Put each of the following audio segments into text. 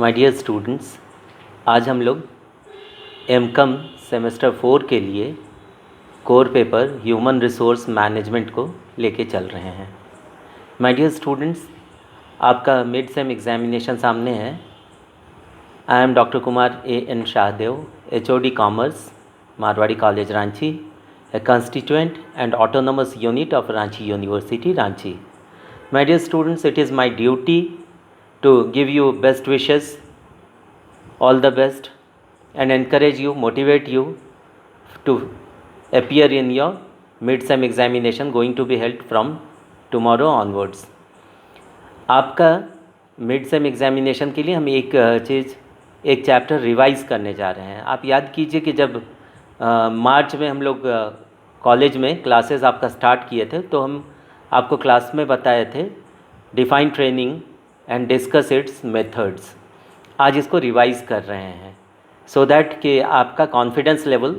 My dear students, आज हम लोग एमकॉम सेमेस्टर 4 के लिए core paper human resource management को लेके चल रहे हैं। माय डियर स्टूडेंट्स, आपका मिड सेम एग्जामिनेशन सामने है। I am doctor Kumar A.N. Shahdeo, HOD commerce, Marwari college Ranchi, a constituent and autonomous unit of Ranchi university Ranchi. My dear students, it is my duty to give you best wishes, all the best, and encourage you, motivate you to appear in your mid-sem examination going to be held from tomorrow onwards. आपका mid sem examination के लिए हम एक chapter revise करने जा रहे हैं। आप याद कीजिए कि जब मार्च में हम लोग कॉलेज में क्लासेस आपका स्टार्ट किए थे, तो हम आपको क्लास में बताए थे define training and discuss it's methods. आज इसको रिवाइज़ कर रहे हैं सो दैट कि आपका कॉन्फिडेंस लेवल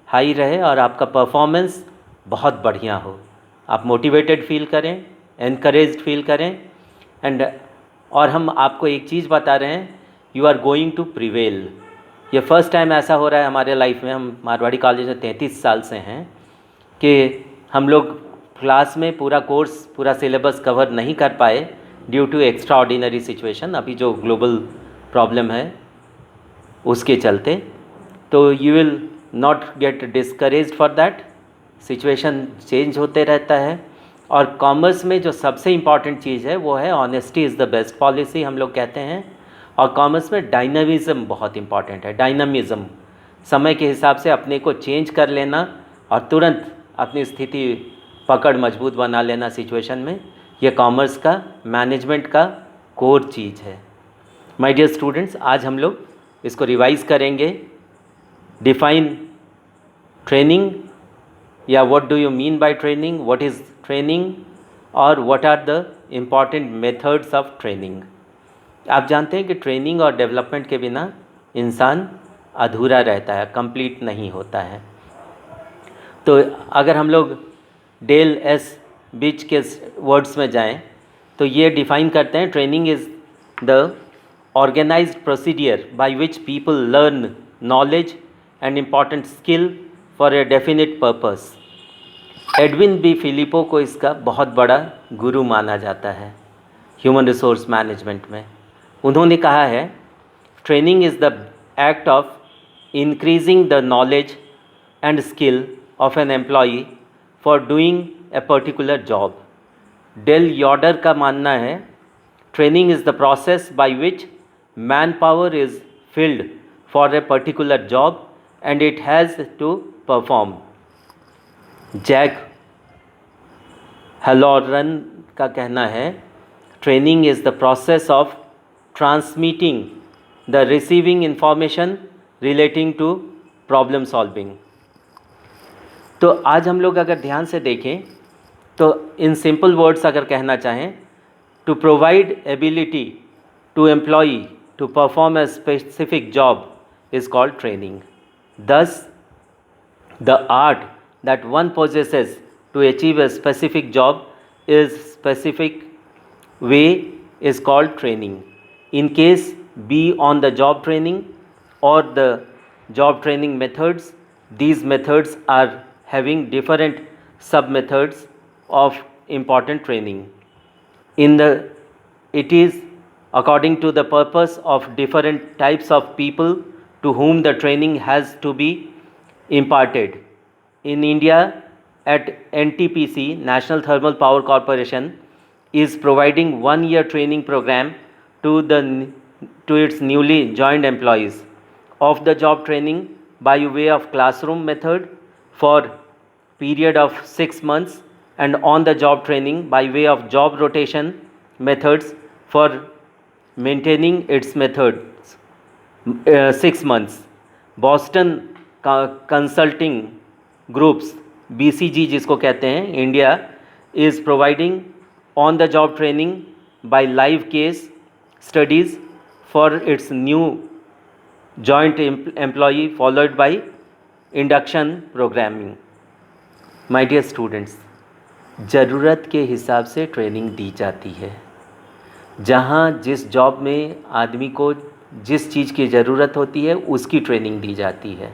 हाई रहे और आपका परफॉर्मेंस बहुत बढ़िया हो, आप मोटिवेटेड फील करें, एनकरेज्ड फील करें। और हम आपको एक चीज़ बता रहे हैं, you are going to prevail. ये फर्स्ट टाइम ऐसा हो रहा है हमारे लाइफ में। हम मारवाड़ी कॉलेज में 33 साल से हैं कि हम लोग क्लास में पूरा कोर्स, पूरा सिलेबस कवर नहीं कर पाए due to extraordinary situation, अभी जो ग्लोबल प्रॉब्लम है उसके चलते। तो you will not get discouraged for that. Situation change होते रहता है। और कॉमर्स में जो सबसे इम्पॉर्टेंट चीज़ है वो है honesty is the best policy, हम लोग कहते हैं। और कॉमर्स में डायनामिज़म बहुत इम्पॉर्टेंट है। डायनामिज़म, समय के हिसाब से अपने को चेंज कर लेना और तुरंत अपनी स्थिति पकड़ मजबूत बना लेना सिचुएशन में, ये कॉमर्स का मैनेजमेंट का कोर चीज़ है। माय डियर स्टूडेंट्स, आज हम लोग इसको रिवाइज़ करेंगे। डिफाइन ट्रेनिंग, या what do you mean by training, what is training, और what are the important methods of training. आप जानते हैं कि ट्रेनिंग और डेवलपमेंट के बिना इंसान अधूरा रहता है, कंप्लीट नहीं होता है। तो अगर हम लोग डेल एस बीच के वर्ड्स में जाएं तो ये डिफ़ाइन करते हैं, training is the organised procedure by which people learn knowledge and important skill for a definite purpose. Edwin B Flippo को इसका बहुत बड़ा गुरु माना जाता है ह्यूमन रिसोर्स मैनेजमेंट में। उन्होंने कहा है, training is the act of increasing the knowledge and skill of an employee for doing a particular job. Dale Yoder का मानना है, training is the process by which man power is filled for a particular job and it has to perform. Jack Halloran का कहना है, training is the process of transmitting the receiving information relating to problem solving. तो आज हम लोग अगर ध्यान से देखें तो इन सिंपल वर्ड्स अगर कहना चाहें, to provide ability to employee to perform a specific job is called training. Thus, the art that one possesses to achieve a specific job is specific way is called training. In case be on the job training or the job training methods, these methods are having different sub-methods of important training. It is according to the purpose of different types of people to whom the training has to be imparted. In India, at NTPC, National Thermal Power Corporation, is providing 1-year training program to its newly joined employees. Of the job training by way of classroom method for period of 6 months, and on the job training by way of job rotation methods for maintaining its methods 6 months. Boston Consulting Groups, BCG जिसको कहते हैं, India is providing on the job training by live case studies for its new joint employee followed by induction programming. My dear students, ज़रूरत के हिसाब से training दी जाती है। जहाँ जिस जॉब में आदमी को जिस चीज़ की ज़रूरत होती है उसकी ट्रेनिंग दी जाती है।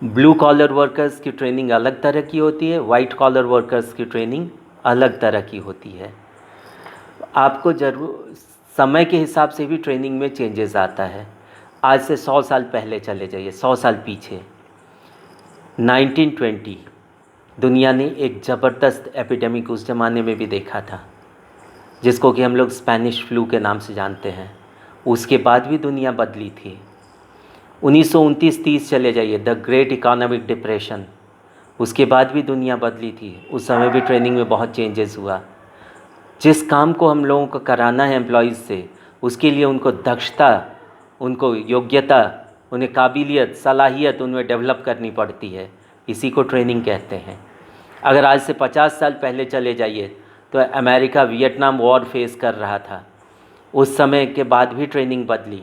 ब्लू कॉलर वर्कर्स की ट्रेनिंग अलग तरह की होती है, वाइट कॉलर वर्कर्स की ट्रेनिंग अलग तरह की होती है। आपको ज़रूर समय के हिसाब से भी ट्रेनिंग में चेंजेस आता है। आज से 100 साल पहले चले जाइए, 100 साल पीछे, 1920 दुनिया ने एक ज़बरदस्त एपिडेमिक उस ज़माने में भी देखा था, जिसको कि हम लोग स्पेनिश फ्लू के नाम से जानते हैं। उसके बाद भी दुनिया बदली थी। 1929-30 चले जाइए, द ग्रेट इकोनॉमिक डिप्रेशन, उसके बाद भी दुनिया बदली थी। उस समय भी ट्रेनिंग में बहुत चेंजेस हुआ। जिस काम को हम लोगों को कराना है एम्प्लॉयज़ से, उसके लिए उनको दक्षता, उनको योग्यता, उन्हें काबिलियत, सलाहियत उनमें डेवलप करनी पड़ती है। इसी को ट्रेनिंग कहते हैं। अगर आज से 50 साल पहले चले जाइए तो अमेरिका वियतनाम वॉर फेस कर रहा था, उस समय के बाद भी ट्रेनिंग बदली।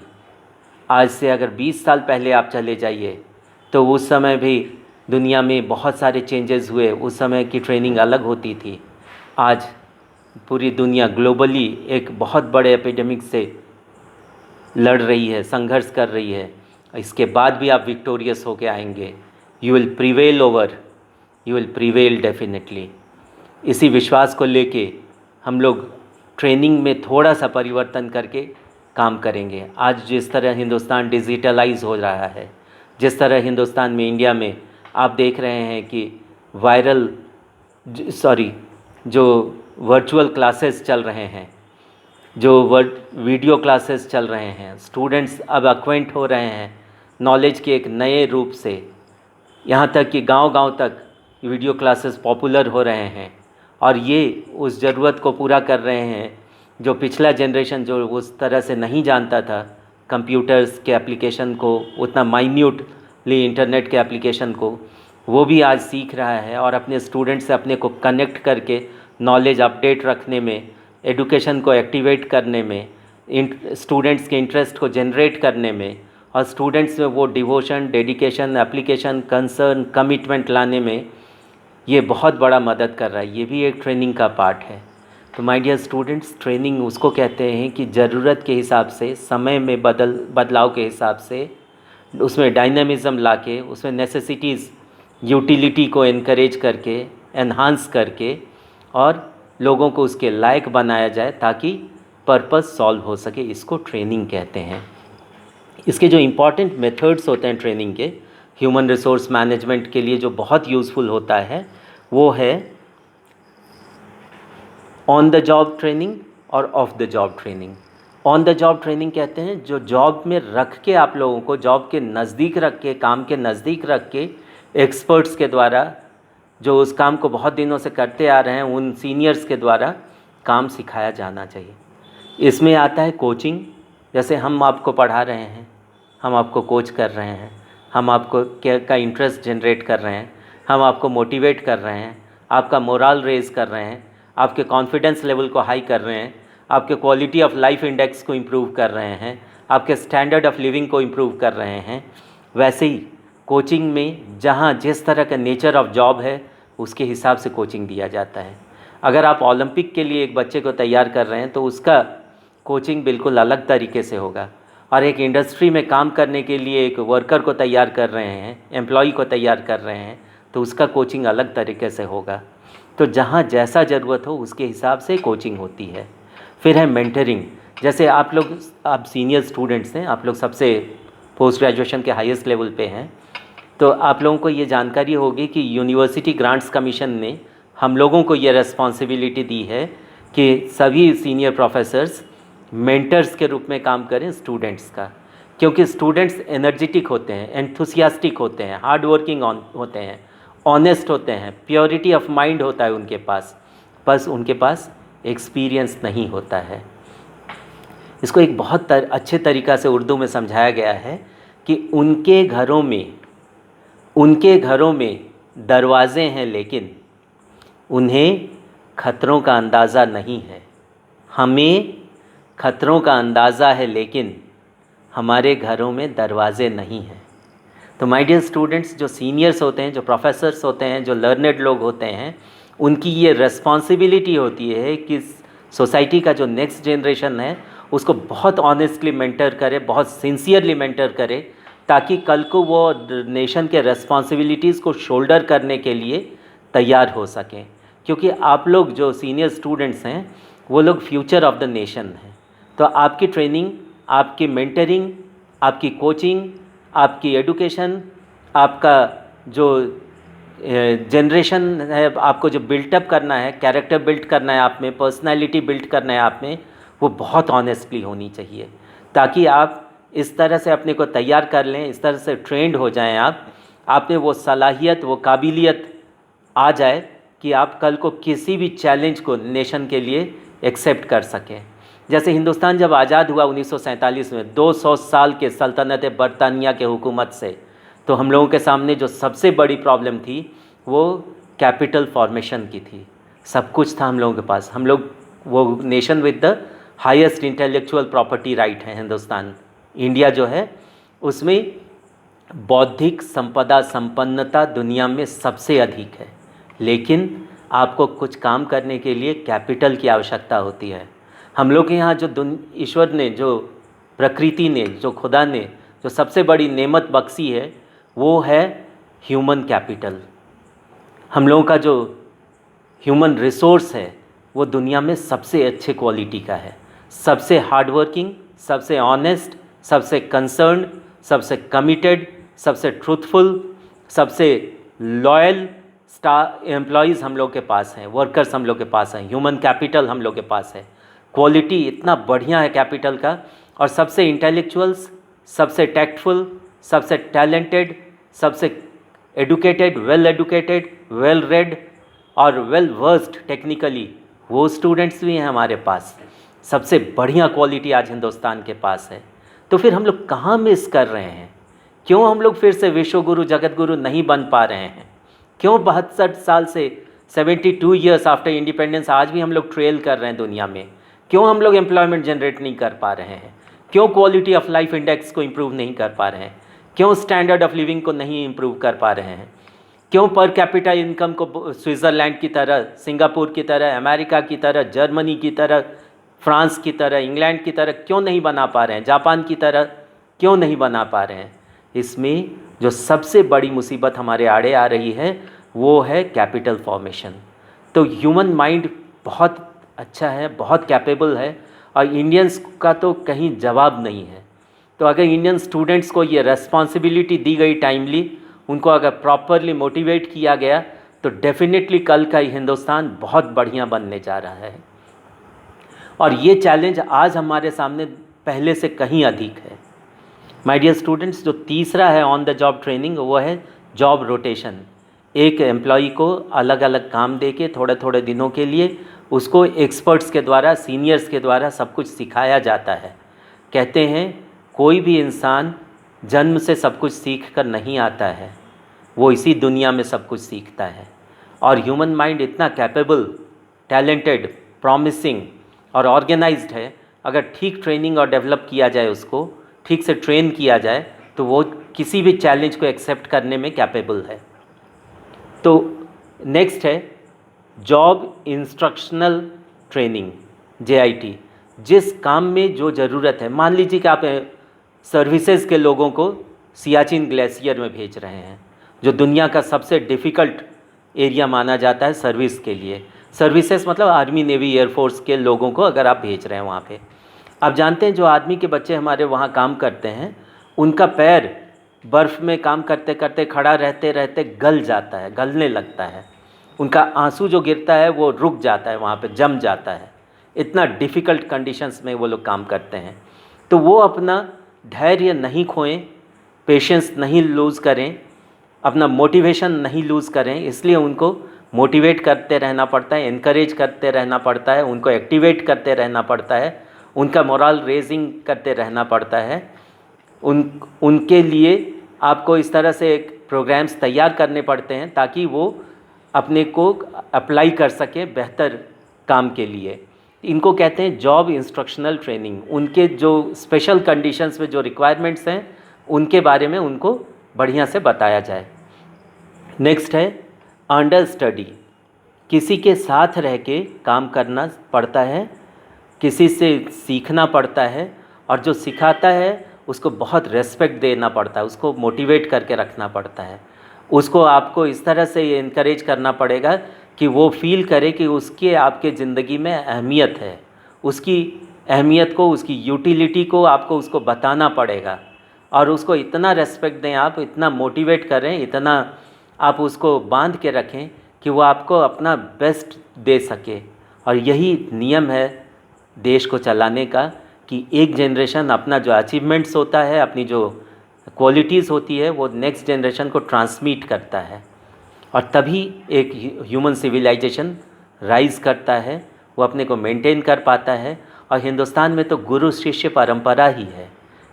आज से अगर 20 साल पहले आप चले जाइए तो उस समय भी दुनिया में बहुत सारे चेंजेस हुए। उस समय की ट्रेनिंग अलग होती थी। आज पूरी दुनिया ग्लोबली एक बहुत बड़े एपिडेमिक से लड़ रही है, संघर्ष कर रही है। इसके बाद भी आप विक्टोरियस होके आएंगे। You will prevail over, you will prevail definitely. इसी विश्वास को लेके हम लोग ट्रेनिंग में थोड़ा सा परिवर्तन करके काम करेंगे। आज जिस तरह हिंदुस्तान डिजिटलाइज हो रहा है, जिस तरह हिंदुस्तान में, इंडिया में आप देख रहे हैं कि जो वर्चुअल क्लासेस चल रहे हैं, जो वीडियो क्लासेस चल रहे हैं, स्टूडेंट्स अब अक्वेंट हो रहे हैं नॉलेज के एक नए रूप से। यहाँ तक कि गांव-गांव तक वीडियो क्लासेस पॉपुलर हो रहे हैं और ये उस ज़रूरत को पूरा कर रहे हैं जो पिछला जनरेशन जो उस तरह से नहीं जानता था, कंप्यूटर्स के एप्लीकेशन को, उतना माइन्यूटली इंटरनेट के एप्लीकेशन को, वो भी आज सीख रहा है और अपने स्टूडेंट से अपने को कनेक्ट करके नॉलेज अपडेट रखने में, एडुकेशन को एक्टिवेट करने में, स्टूडेंट्स के इंटरेस्ट को जनरेट करने में और स्टूडेंट्स में वो devotion, dedication, application, concern, commitment लाने में ये बहुत बड़ा मदद कर रहा है। ये भी एक ट्रेनिंग का पार्ट है। तो माय डियर स्टूडेंट्स, ट्रेनिंग उसको कहते हैं कि ज़रूरत के हिसाब से, समय में बदलाव के हिसाब से उसमें डायनामिज़म लाके, उसमें नेसेसिटीज़, यूटिलिटी को इनकरेज करके, एनहांस करके और लोगों को उसके लायक बनाया जाए ताकि पर्पस सॉल्व हो सके। इसको ट्रेनिंग कहते हैं। इसके जो इम्पॉर्टेंट मेथड्स होते हैं ट्रेनिंग के, ह्यूमन रिसोर्स मैनेजमेंट के लिए जो बहुत यूज़फुल होता है, वो है ऑन द जॉब ट्रेनिंग और of the job training. On the job training कहते हैं जो जॉब में रख के आप लोगों को, जॉब के नज़दीक रख के, काम के नज़दीक रख के, एक्सपर्ट्स के द्वारा जो उस काम को बहुत दिनों से करते आ रहे हैं, उन सीनियर्स के द्वारा काम सिखाया जाना चाहिए। इसमें आता है कोचिंग, जैसे हम आपको पढ़ा रहे हैं, हम आपको कोच कर रहे हैं, हम आपको का इंटरेस्ट जनरेट कर रहे हैं, हम आपको मोटिवेट कर रहे हैं, आपका मोरल रेज़ कर रहे हैं, आपके कॉन्फिडेंस लेवल को हाई कर रहे हैं, आपके क्वालिटी ऑफ लाइफ इंडेक्स को इम्प्रूव कर रहे हैं, आपके स्टैंडर्ड ऑफ लिविंग को इम्प्रूव कर रहे हैं। वैसे ही कोचिंग में जहाँ जिस तरह का नेचर ऑफ जॉब है उसके हिसाब से कोचिंग दिया जाता है। अगर आप ओलंपिक के लिए एक बच्चे को तैयार कर रहे हैं तो उसका कोचिंग बिल्कुल अलग तरीके से होगा, और एक इंडस्ट्री में काम करने के लिए एक वर्कर को तैयार कर रहे हैं, एम्प्लॉय को तैयार कर रहे हैं, तो उसका कोचिंग अलग तरीके से होगा। तो जहाँ जैसा ज़रूरत हो उसके हिसाब से कोचिंग होती है। फिर है मेंटरिंग। जैसे आप सीनियर स्टूडेंट्स हैं, आप लोग सबसे पोस्ट ग्रेजुएशन के हाईएस्ट लेवल पे हैं, तो आप लोगों को ये जानकारी होगी कि यूनिवर्सिटी ग्रांट्स कमीशन ने हम लोगों को ये रिस्पॉन्सिबिलिटी दी है कि सभी सीनियर प्रोफेसर्स मेंटर्स के रूप में काम करें स्टूडेंट्स का, क्योंकि स्टूडेंट्स एनर्जेटिक होते हैं, एंथुसियास्टिक होते हैं, हार्ड वर्किंग होते हैं, ऑनेस्ट होते हैं, प्योरिटी ऑफ माइंड होता है उनके पास, बस उनके पास एक्सपीरियंस नहीं होता है। इसको एक बहुत अच्छे तरीक़ा से उर्दू में समझाया गया है कि उनके घरों में दरवाज़े हैं लेकिन उन्हें खतरों का अंदाज़ा नहीं है। हमें खतरों का अंदाज़ा है लेकिन हमारे घरों में दरवाज़े नहीं हैं। तो माय डियर स्टूडेंट्स, जो सीनियर्स होते हैं, जो प्रोफेसर्स होते हैं, जो लर्नेड लोग होते हैं, उनकी ये रिस्पॉन्सिबिलिटी होती है कि सोसाइटी का जो नेक्स्ट जनरेशन है उसको बहुत ऑनेस्टली मेंटर करे, बहुत सिंसियरली मेंटर करे, ताकि कल को वो नेशन के रेस्पॉन्सिबिलिटीज़ को शोल्डर करने के लिए तैयार हो सकें। क्योंकि आप लोग जो सीनियर स्टूडेंट्स हैं वो लोग फ्यूचर ऑफ द नेशन हैं। तो आपकी ट्रेनिंग, आपकी मेंटरिंग, आपकी कोचिंग, आपकी एडुकेशन, आपका जो जनरेशन है, आपको जो बिल्टअप करना है, कैरेक्टर बिल्ड करना है आप में, पर्सनालिटी बिल्ड करना है आप में, वो बहुत ऑनेस्टली होनी चाहिए, ताकि आप इस तरह से अपने को तैयार कर लें, इस तरह से ट्रेंड हो जाएं आप में वो सलाहियत, वो काबिलियत आ जाए कि आप कल को किसी भी चैलेंज को नेशन के लिए एक्सेप्ट कर सकें। जैसे हिंदुस्तान जब आज़ाद हुआ 1947 में, 200 साल के सल्तनत बरतानिया के हुकूमत से, तो हम लोगों के सामने जो सबसे बड़ी प्रॉब्लम थी वो कैपिटल फॉर्मेशन की थी। सब कुछ था हम लोगों के पास, हम लोग वो nation with the highest intellectual property right है हिंदुस्तान। इंडिया जो है उसमें बौद्धिक संपदा संपन्नता दुनिया में सबसे अधिक है, लेकिन आपको कुछ काम करने के लिए कैपिटल की आवश्यकता होती है। हम लोग के यहाँ जो ईश्वर ने, जो प्रकृति ने, जो खुदा ने जो सबसे बड़ी नेमत बख्शी है वो है ह्यूमन कैपिटल। हम लोगों का जो ह्यूमन रिसोर्स है वो दुनिया में सबसे अच्छे क्वालिटी का है, सबसे हार्डवर्किंग, सबसे ऑनेस्ट, सबसे कंसर्न्ड, सबसे कमिटेड, सबसे ट्रूथफुल, सबसे लॉयल एम्प्लॉयज़ हम लोग के पास हैं, वर्कर्स हम लोग के पास हैं, ह्यूमन कैपिटल हम लोग के पास है। क्वालिटी इतना बढ़िया है कैपिटल का। और सबसे इंटेलेक्चुअल्स, सबसे टैक्टफुल, सबसे टैलेंटेड, सबसे educated, well educated, well read और वेल वर्स्ड टेक्निकली, वो स्टूडेंट्स भी हैं हमारे पास। सबसे बढ़िया क्वालिटी आज हिंदुस्तान के पास है। तो फिर हम लोग कहाँ मिस कर रहे हैं? क्यों हम लोग फिर से विश्व गुरु, जगत गुरु नहीं बन पा रहे हैं? क्यों 62 साल से, 72 ईयर्स आफ्टर इंडिपेंडेंस आज भी हम लोग ट्रेल कर रहे हैं दुनिया में? क्यों हम लोग एम्प्लॉयमेंट जनरेट नहीं कर पा रहे हैं? क्यों क्वालिटी ऑफ लाइफ इंडेक्स को इम्प्रूव नहीं कर पा रहे हैं? क्यों स्टैंडर्ड ऑफ लिविंग को नहीं इम्प्रूव कर पा रहे हैं? क्यों पर कैपिटा इनकम को स्विट्ज़रलैंड की तरह, सिंगापुर की तरह, अमेरिका की तरह, जर्मनी की तरह, फ्रांस की तरह, इंग्लैंड की तरह क्यों नहीं बना पा रहे हैं? जापान की तरह क्यों नहीं बना पा रहे हैं? इसमें जो सबसे बड़ी मुसीबत हमारे आड़े आ रही है वो है कैपिटल फॉर्मेशन। तो ह्यूमन माइंड बहुत अच्छा है, बहुत कैपेबल है, और इंडियंस का तो कहीं जवाब नहीं है। तो अगर इंडियन स्टूडेंट्स को ये रेस्पॉन्सिबिलिटी दी गई टाइमली, उनको अगर प्रॉपरली मोटिवेट किया गया, तो डेफिनेटली कल का हिंदुस्तान बहुत बढ़िया बनने जा रहा है। और ये चैलेंज आज हमारे सामने पहले से कहीं अधिक है। माय डियर स्टूडेंट्स, जो तीसरा है ऑन द जॉब ट्रेनिंग, वो है जॉब रोटेशन। एक एम्प्लॉई को अलग अलग काम दे के थोड़े थोड़े दिनों के लिए उसको एक्सपर्ट्स के द्वारा, सीनियर्स के द्वारा सब कुछ सिखाया जाता है। कहते हैं कोई भी इंसान जन्म से सब कुछ सीख कर नहीं आता है, वो इसी दुनिया में सब कुछ सीखता है। और ह्यूमन माइंड इतना कैपेबल, टैलेंटेड, प्रॉमिसिंग और ऑर्गेनाइज्ड है, अगर ठीक ट्रेनिंग और डेवलप किया जाए, उसको ठीक से ट्रेन किया जाए, तो वो किसी भी चैलेंज को एक्सेप्ट करने में कैपेबल है। तो नेक्स्ट है जॉब इंस्ट्रक्शनल ट्रेनिंग, JIT। जिस काम में जो ज़रूरत है, मान लीजिए कि आप सर्विसेज के लोगों को सियाचिन ग्लेशियर में भेज रहे हैं, जो दुनिया का सबसे डिफ़िकल्ट एरिया माना जाता है सर्विस के लिए। सर्विसेज मतलब आर्मी, नेवी, एयरफोर्स के लोगों को अगर आप भेज रहे हैं वहाँ पे। आप जानते हैं जो आर्मी के बच्चे हमारे वहाँ काम करते हैं, उनका पैर बर्फ़ में काम करते करते, खड़ा रहते रहते गल जाता है, गलने लगता है। उनका आंसू जो गिरता है वो रुक जाता है, वहाँ पे जम जाता है। इतना डिफ़िकल्ट कंडीशंस में वो लोग काम करते हैं। तो वो अपना धैर्य नहीं खोएं, पेशेंस नहीं लूज़ करें, अपना मोटिवेशन नहीं लूज़ करें। इसलिए उनको मोटिवेट करते रहना पड़ता है, इनकरेज करते रहना पड़ता है, उनको एक्टिवेट करते रहना पड़ता है, उनका मोरल रेजिंग करते रहना पड़ता है। उनके लिए आपको इस तरह से प्रोग्राम्स तैयार करने पड़ते हैं ताकि वो अपने को अप्लाई कर सके बेहतर काम के लिए। इनको कहते हैं जॉब इंस्ट्रक्शनल ट्रेनिंग। उनके जो स्पेशल कंडीशंस में जो रिक्वायरमेंट्स हैं उनके बारे में उनको बढ़िया से बताया जाए। नेक्स्ट है अंडर स्टडी। किसी के साथ रह के काम करना पड़ता है किसी से सीखना पड़ता है, और जो सिखाता है उसको बहुत रेस्पेक्ट देना पड़ता है, उसको मोटिवेट करके रखना पड़ता है, उसको आपको इस तरह से इनकरेज करना पड़ेगा कि वो फील करे कि उसके आपके ज़िंदगी में अहमियत है, उसकी अहमियत को, उसकी यूटिलिटी को आपको उसको बताना पड़ेगा, और उसको इतना रेस्पेक्ट दें आप, इतना मोटिवेट करें, इतना आप उसको बांध के रखें कि वो आपको अपना बेस्ट दे सके। और यही नियम है देश को चलाने का कि एक जनरेशन अपना जो अचीवमेंट्स होता है, अपनी जो क्वालिटीज़ होती है, वो नेक्स्ट जनरेशन को ट्रांसमिट करता है, और तभी एक ह्यूमन सिविलाइजेशन राइज़ करता है, वो अपने को मेंटेन कर पाता है। और हिंदुस्तान में तो गुरु शिष्य परंपरा ही है,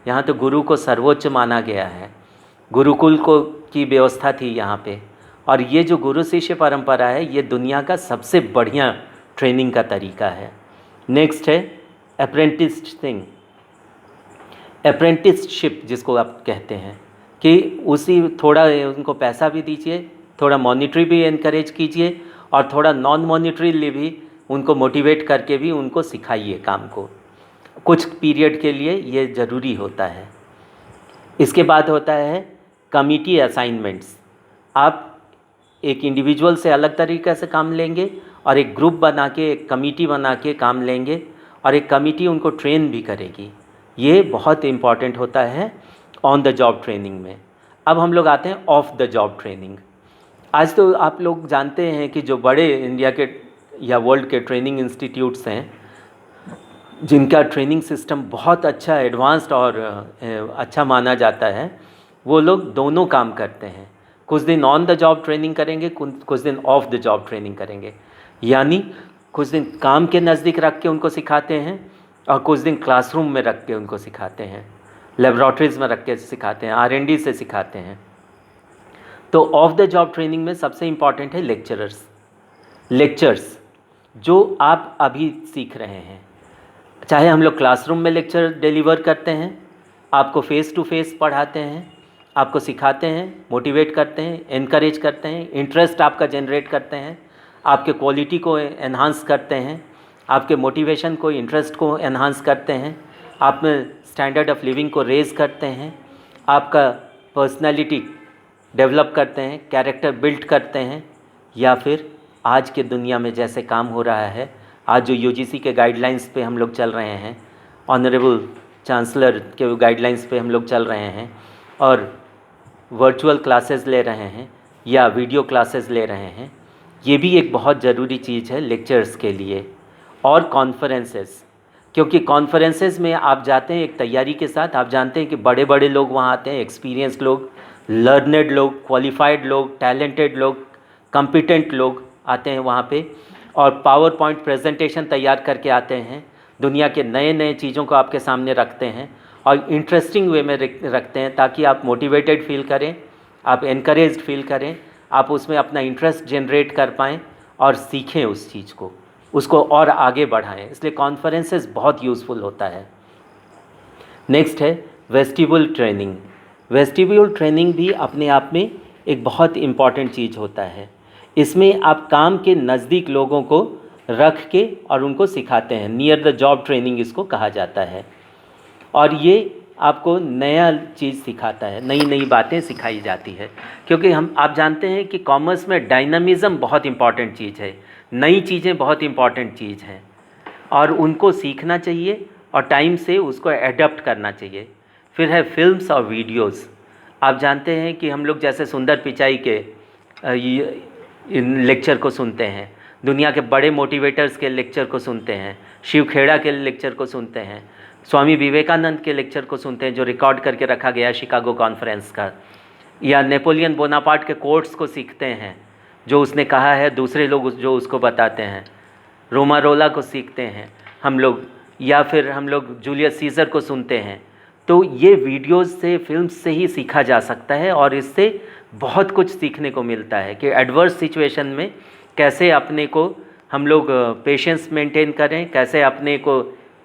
यहाँ तो गुरु को सर्वोच्च माना गया है, गुरुकुल को की व्यवस्था थी यहाँ पे। और ये जो गुरु शिष्य परंपरा है, ये दुनिया का सबसे बढ़िया ट्रेनिंग का तरीका है। नेक्स्ट है अप्रेंटिसशिप, जिसको आप कहते हैं कि उसी थोड़ा उनको पैसा भी दीजिए, थोड़ा मॉनिटरी भी इनकरेज कीजिए, और थोड़ा नॉन मॉनिटरीली भी उनको मोटिवेट करके भी उनको सिखाइए काम को, कुछ पीरियड के लिए ये ज़रूरी होता है। इसके बाद होता है कमिटी असाइनमेंट्स। आप एक इंडिविजुअल से अलग तरीक़े से काम लेंगे, और एक ग्रुप बना के, एक कमिटी बना के काम लेंगे, और एक कमिटी उनको ट्रेन भी करेगी। ये बहुत इम्पॉर्टेंट होता है ऑन द जॉब ट्रेनिंग में। अब हम लोग आते हैं ऑफ द जॉब ट्रेनिंग। आज तो आप लोग जानते हैं कि जो बड़े इंडिया के या वर्ल्ड के ट्रेनिंग इंस्टीट्यूट्स हैं, जिनका ट्रेनिंग सिस्टम बहुत अच्छा, एडवांस्ड और अच्छा माना जाता है, वो लोग दोनों काम करते हैं। कुछ दिन ऑन द जॉब ट्रेनिंग करेंगे, कुछ दिन ऑफ द जॉब ट्रेनिंग करेंगे, यानी कुछ दिन काम के नज़दीक रख के उनको सिखाते हैं, और कुछ दिन क्लासरूम में रख के उनको सिखाते हैं, लेबॉरेटरीज़ में रख के सिखाते हैं, R&D से सिखाते हैं। तो ऑफ द जॉब ट्रेनिंग में सबसे इम्पॉर्टेंट है लेक्चर्स जो आप अभी सीख रहे हैं। चाहे हम लोग क्लासरूम में लेक्चर डिलीवर करते हैं, आपको फ़ेस टू फेस पढ़ाते हैं, आपको सिखाते हैं, मोटिवेट करते हैं, इनकरेज करते हैं, इंटरेस्ट आपका जनरेट करते हैं, आपके क्वालिटी को एनहांस करते हैं, आपके मोटिवेशन को, इंटरेस्ट को एनहांस करते हैं, आप में स्टैंडर्ड ऑफ लिविंग को रेज़ करते हैं, आपका पर्सनालिटी डेवलप करते हैं, कैरेक्टर बिल्ड करते हैं। या फिर आज के दुनिया में जैसे काम हो रहा है, आज जो UGC के गाइडलाइंस पे हम लोग चल रहे हैं, ऑनरेबल चांसलर के गाइडलाइंस पे हम लोग चल रहे हैं, और वर्चुअल क्लासेस ले रहे हैं या वीडियो क्लासेस ले रहे हैं, ये भी एक बहुत ज़रूरी चीज़ है लेक्चर्स के लिए। और कॉन्फ्रेंसेस, क्योंकि कॉन्फ्रेंसेस में आप जाते हैं एक तैयारी के साथ, आप जानते हैं कि बड़े बड़े लोग वहाँ आते हैं, एक्सपीरियंस लोग, लर्नेड लोग, क्वालिफाइड लोग, टैलेंटेड लोग, कॉम्पिटेंट लोग आते हैं वहाँ पे, और पावर पॉइंट प्रेजेंटेशन तैयार करके आते हैं, दुनिया के नए नए चीज़ों को आपके सामने रखते हैं, और इंटरेस्टिंग वे में रखते हैं, ताकि आप मोटिवेटेड फील करें, आप इनकरेज्ड फील करें, आप उसमें अपना इंटरेस्ट जनरेट कर पाएँ और सीखें उस चीज़ को, उसको और आगे बढ़ाएं। इसलिए कॉन्फ्रेंसेस बहुत यूज़फुल होता है। नेक्स्ट है वेस्टिब्यूल ट्रेनिंग। वेस्टिब्यूल ट्रेनिंग भी अपने आप में एक बहुत इम्पॉर्टेंट चीज़ होता है। इसमें आप काम के नज़दीक लोगों को रख के और उनको सिखाते हैं, नियर द जॉब ट्रेनिंग इसको कहा जाता है। और ये आपको नया चीज़ सिखाता है, नई नई बातें सिखाई जाती है, क्योंकि आप जानते हैं कि कॉमर्स में डायनामिज़म बहुत इम्पॉर्टेंट चीज़ है, नई चीज़ें बहुत इम्पॉर्टेंट चीज़ हैं, और उनको सीखना चाहिए और टाइम से उसको एडप्ट करना चाहिए। फिर है फिल्म्स और वीडियोस। आप जानते हैं कि हम लोग जैसे सुंदर पिचाई के लेक्चर को सुनते हैं, दुनिया के बड़े मोटिवेटर्स के लेक्चर को सुनते हैं, शिव खेड़ा के लेक्चर को सुनते हैं, स्वामी विवेकानंद के लेक्चर को सुनते हैं जो रिकॉर्ड करके रखा गया शिकागो कॉन्फ्रेंस का, या नेपोलियन बोनापार्ट के कोट्स को सीखते हैं जो उसने कहा है, दूसरे लोग जो उसको बताते हैं, रोमारोला को सीखते हैं हम लोग, या फिर हम लोग जूलियस सीज़र को सुनते हैं। तो ये वीडियोस से, फिल्म्स से ही सीखा जा सकता है, और इससे बहुत कुछ सीखने को मिलता है कि एडवर्स सिचुएशन में कैसे अपने को हम लोग पेशेंस मेंटेन करें, कैसे अपने को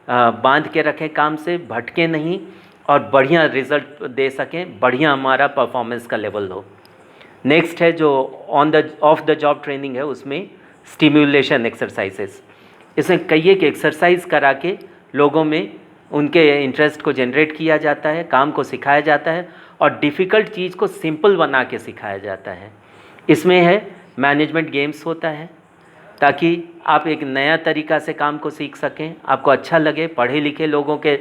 बांध के रखें, काम से भटके नहीं, और बढ़िया रिज़ल्ट दे सकें, बढ़िया हमारा परफॉर्मेंस का लेवल हो। नेक्स्ट है जो ऑफ द जॉब ट्रेनिंग है, उसमें स्टिम्युलेशन एक्सरसाइजेस। इसमें कई एक एक्सरसाइज करा के लोगों में उनके इंटरेस्ट को जनरेट किया जाता है, काम को सिखाया जाता है और डिफ़िकल्ट चीज़ को सिंपल बना के सिखाया जाता है। इसमें है मैनेजमेंट गेम्स होता है ताकि आप एक नया तरीक़ा से काम को सीख सकें, आपको अच्छा लगे, पढ़े लिखे लोगों के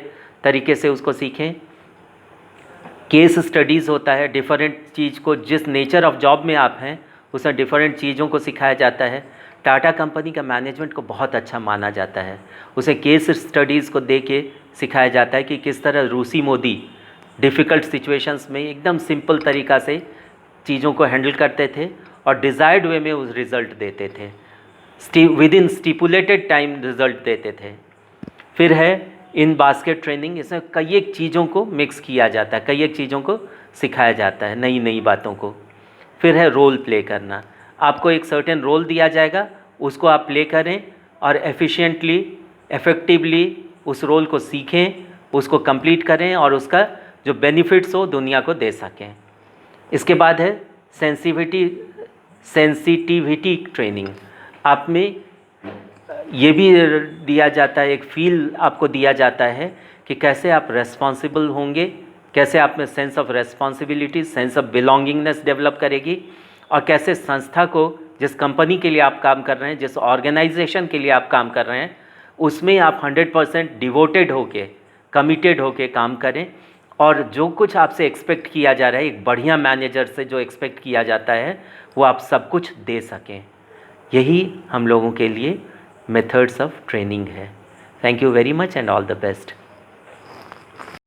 तरीके से उसको सीखें। केस स्टडीज़ होता है, डिफरेंट चीज़ को, जिस नेचर ऑफ जॉब में आप हैं उसमें डिफरेंट चीज़ों को सिखाया जाता है। टाटा कंपनी का मैनेजमेंट को बहुत अच्छा माना जाता है, उसे केस स्टडीज़ को दे के सिखाया जाता है कि किस तरह रूसी मोदी डिफ़िकल्ट सिचुएशंस में एकदम सिंपल तरीक़ा से चीज़ों को हैंडल करते थे और डिज़ायर्ड वे में उस रिज़ल्ट देते थे, with in stipulated time result देते थे। फिर है इन बास्केट ट्रेनिंग, इसमें कई एक चीज़ों को मिक्स किया जाता है, कई एक चीज़ों को सिखाया जाता है, नई नई बातों को। फिर है रोल प्ले करना, आपको एक सर्टेन रोल दिया जाएगा, उसको आप प्ले करें और एफिशिएंटली, इफ़ेक्टिवली उस रोल को सीखें, उसको कंप्लीट करें और उसका जो बेनिफिट्स हो दुनिया को दे सकें। इसके बाद है सेंसिटिविटी ट्रेनिंग, आप में ये भी दिया जाता है, एक फील आपको दिया जाता है कि कैसे आप रेस्पॉन्सिबल होंगे, कैसे आप में sense of responsibility, sense of belongingness develop करेगी और कैसे संस्था को, जिस कंपनी के लिए आप काम कर रहे हैं, जिस ऑर्गेनाइजेशन के लिए आप काम कर रहे हैं, उसमें आप 100% डिवोटेड होके, कमिटेड होके काम करें और जो कुछ आपसे एक्सपेक्ट किया जा रहा है, एक बढ़िया मैनेजर से जो एक्सपेक्ट किया जाता है वो आप सब कुछ दे सकें। यही हम लोगों के लिए मेथड्स ऑफ ट्रेनिंग है। Thank you very much and all the best.